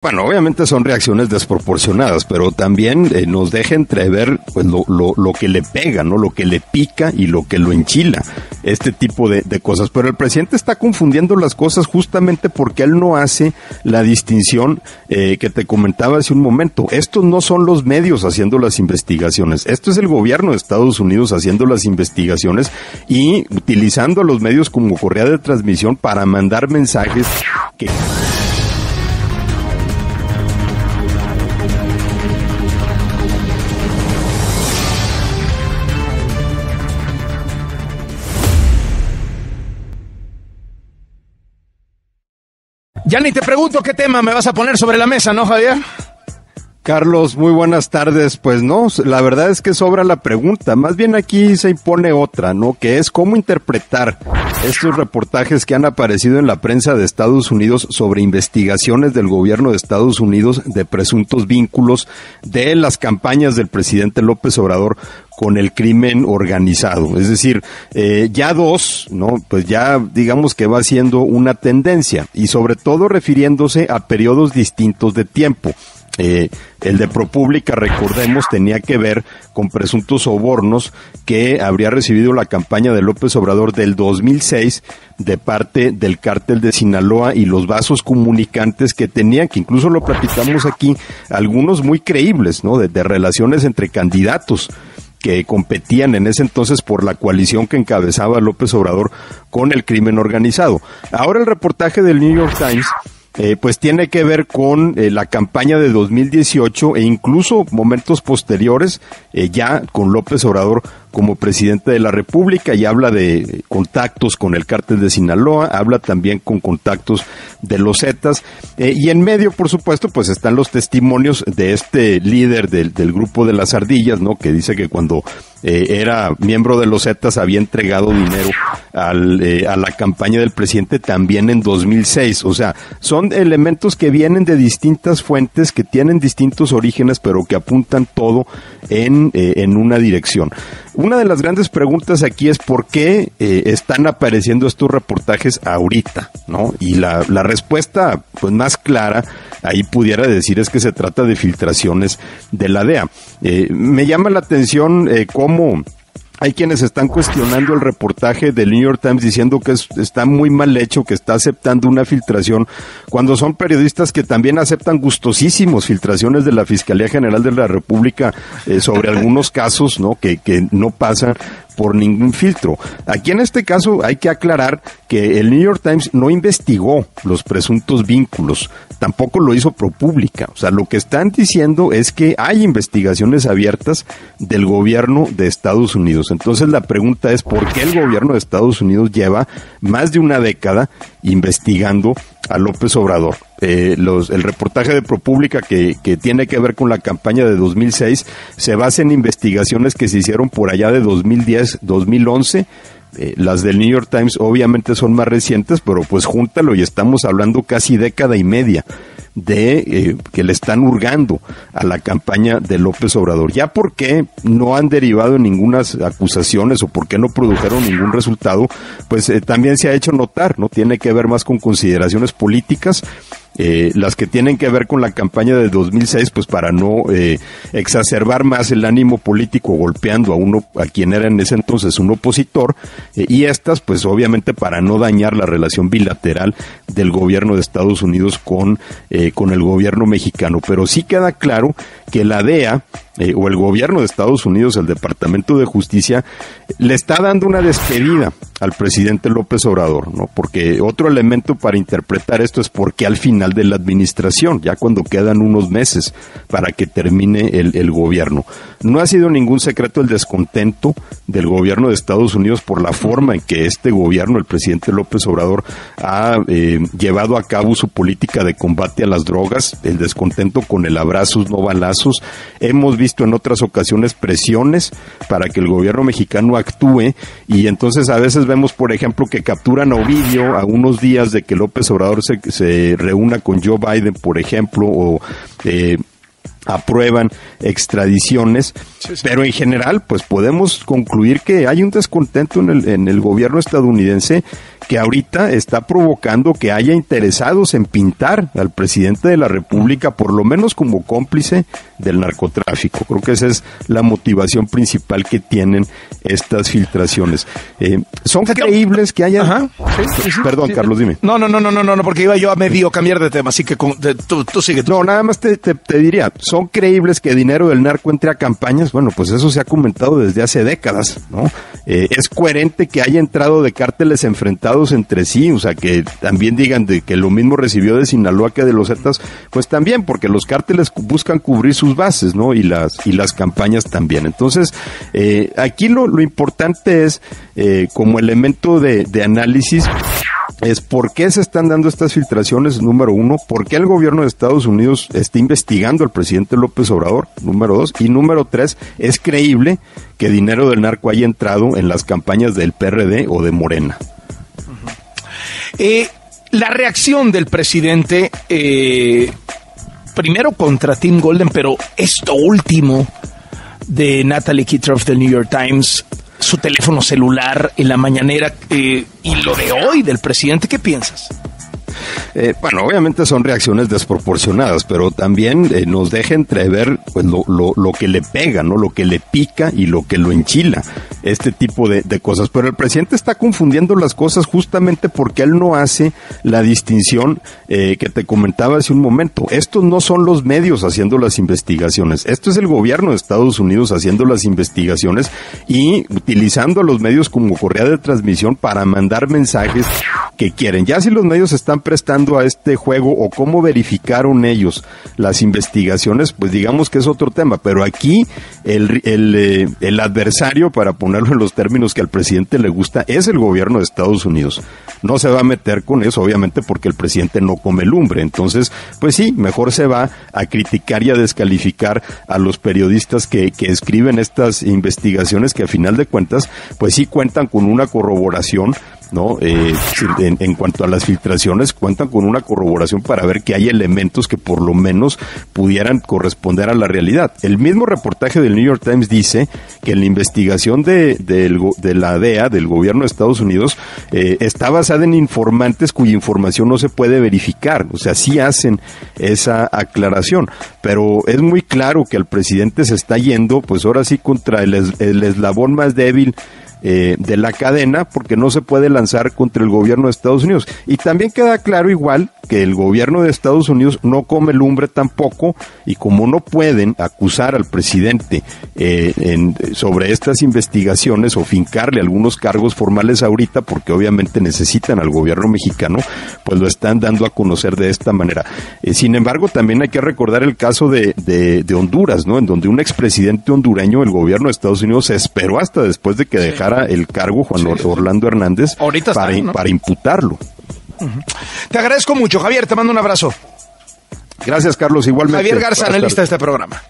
Bueno, obviamente son reacciones desproporcionadas, pero también nos deja entrever pues lo que le pega, ¿no? Lo que le pica y lo que lo enchila, este tipo de cosas. Pero el presidente está confundiendo las cosas justamente porque él no hace la distinción que te comentaba hace un momento. Estos no son los medios haciendo las investigaciones, esto es el gobierno de Estados Unidos haciendo las investigaciones y utilizando a los medios como correa de transmisión para mandar mensajes que... Ya ni te pregunto qué tema me vas a poner sobre la mesa, ¿no, Javier? Carlos, muy buenas tardes. Pues no, la verdad es que sobra la pregunta. Más bien aquí se impone otra, ¿no? Que es cómo interpretar estos reportajes que han aparecido en la prensa de Estados Unidos sobre investigaciones del gobierno de Estados Unidos de presuntos vínculos de las campañas del presidente López Obrador con el crimen organizado. Es decir, ya dos, ¿no? Pues ya digamos que va siendo una tendencia y sobre todo refiriéndose a periodos distintos de tiempo. El de ProPublica, recordemos, tenía que ver con presuntos sobornos que habría recibido la campaña de López Obrador del 2006 de parte del cártel de Sinaloa y los vasos comunicantes que tenían, que incluso lo platicamos aquí, algunos muy creíbles, ¿no? De relaciones entre candidatos que competían en ese entonces por la coalición que encabezaba López Obrador con el crimen organizado. Ahora el reportaje del New York Times pues tiene que ver con la campaña de 2018 e incluso momentos posteriores ya con López Obrador como presidente de la República, y habla de contactos con el cártel de Sinaloa, habla también con contactos de los Zetas, y en medio, por supuesto, pues están los testimonios de este líder del grupo de las ardillas, ¿no? Que dice que cuando era miembro de los Zetas había entregado dinero a la campaña del presidente también en 2006. O sea, son elementos que vienen de distintas fuentes, que tienen distintos orígenes, pero que apuntan todo en una dirección. Una de las grandes preguntas aquí es por qué están apareciendo estos reportajes ahorita, ¿no? Y la respuesta, pues más clara, ahí pudiera decir, es que se trata de filtraciones de la DEA. Me llama la atención cómo hay quienes están cuestionando el reportaje del New York Times diciendo que está muy mal hecho, que está aceptando una filtración, cuando son periodistas que también aceptan gustosísimos filtraciones de la Fiscalía General de la República sobre algunos casos, ¿no? Que no pasan por ningún filtro. Aquí en este caso hay que aclarar que el New York Times no investigó los presuntos vínculos, tampoco lo hizo ProPublica. O sea, lo que están diciendo es que hay investigaciones abiertas del gobierno de Estados Unidos. Entonces la pregunta es, ¿por qué el gobierno de Estados Unidos lleva más de una década investigando a López Obrador? El reportaje de ProPublica que tiene que ver con la campaña de 2006 se basa en investigaciones que se hicieron por allá de 2010, 2011. Las del New York Times obviamente son más recientes, pero pues júntalo y estamos hablando casi década y media de que le están hurgando a la campaña de López Obrador. Ya por qué no han derivado en ninguna acusaciones o por qué no produjeron ningún resultado, pues también se ha hecho notar, ¿no? Tiene que ver más con consideraciones políticas, las que tienen que ver con la campaña de 2006, pues para no exacerbar más el ánimo político golpeando a quien era en ese entonces un opositor, y estas pues obviamente para no dañar la relación bilateral del gobierno de Estados Unidos con el gobierno mexicano. Pero sí queda claro que la DEA o el gobierno de Estados Unidos, el Departamento de Justicia, le está dando una despedida al presidente López Obrador, ¿no? Porque otro elemento para interpretar esto es porque al final de la administración, ya cuando quedan unos meses para que termine el gobierno. No ha sido ningún secreto el descontento del gobierno de Estados Unidos por la forma en que este gobierno, el presidente López Obrador, ha llevado a cabo su política de combate a las drogas, el descontento con el abrazos no balazos. Hemos visto en otras ocasiones presiones para que el gobierno mexicano actúe, y entonces a veces vemos, por ejemplo, que capturan a Ovidio a unos días de que López Obrador se reúna con Joe Biden, por ejemplo, o aprueban extradiciones, pero en general pues podemos concluir que hay un descontento en el gobierno estadounidense que ahorita está provocando que haya interesados en pintar al presidente de la República por lo menos como cómplice del narcotráfico. Creo que esa es la motivación principal que tienen estas filtraciones. ¿Son creíbles que haya? Ajá. Perdón, Carlos, dime. No, porque iba yo a medio cambiar de tema, así que tú sigue. No, nada más te diría, ¿son creíbles que dinero del narco entre a campañas? Bueno, pues eso se ha comentado desde hace décadas, ¿no? Es coherente que haya entrado de cárteles enfrentados entre sí, o sea, que también digan de que lo mismo recibió de Sinaloa que de los Zetas, pues también, porque los cárteles buscan cubrir sus bases, ¿no? Y las campañas también. Entonces, aquí lo importante es, como elemento de análisis, es por qué se están dando estas filtraciones, número uno, por qué el gobierno de Estados Unidos está investigando al presidente López Obrador, número dos, y número tres, es creíble que dinero del narco haya entrado en las campañas del PRD o de Morena. La reacción del presidente, primero contra Tim Golden, pero esto último de Natalie Kitroff del New York Times, su teléfono celular en la mañanera, y lo de hoy del presidente, ¿qué piensas? Bueno, obviamente son reacciones desproporcionadas, pero también nos deja entrever pues lo que le pega, ¿no? Lo que le pica y lo que lo enchila, este tipo de cosas. Pero el presidente está confundiendo las cosas justamente porque él no hace la distinción que te comentaba hace un momento. Estos no son los medios haciendo las investigaciones, esto es el gobierno de Estados Unidos haciendo las investigaciones y utilizando a los medios como correa de transmisión para mandar mensajes que quieren. Ya si los medios están prestando a este juego o cómo verificaron ellos las investigaciones, pues digamos que es otro tema, pero aquí el adversario, para ponerlo en los términos que al presidente le gusta, es el gobierno de Estados Unidos. No se va a meter con eso, obviamente, porque el presidente no come lumbre. Entonces, pues sí, mejor se va a criticar y a descalificar a los periodistas que escriben estas investigaciones que a final de cuentas, pues sí cuentan con una corroboración, ¿no? En cuanto a las filtraciones, cuentan con una corroboración para ver que hay elementos que por lo menos pudieran corresponder a la realidad. El mismo reportaje del New York Times dice que la investigación de la DEA, del gobierno de Estados Unidos, está basada en informantes cuya información no se puede verificar. O sea, sí hacen esa aclaración, pero es muy claro que el presidente se está yendo, pues ahora sí, contra el eslabón más débil de la cadena, porque no se puede lanzar contra el gobierno de Estados Unidos. Y también queda claro igual que el gobierno de Estados Unidos no come lumbre tampoco, y como no pueden acusar al presidente sobre estas investigaciones o fincarle algunos cargos formales ahorita, porque obviamente necesitan al gobierno mexicano, pues lo están dando a conocer de esta manera. Sin embargo, también hay que recordar el caso de Honduras, ¿no? En donde un expresidente hondureño, el gobierno de Estados Unidos se esperó hasta después de que dejara el cargo Juan Orlando Hernández para imputarlo. Te agradezco mucho, Javier, te mando un abrazo. Gracias, Carlos, igualmente. Javier Garza, analista de este programa.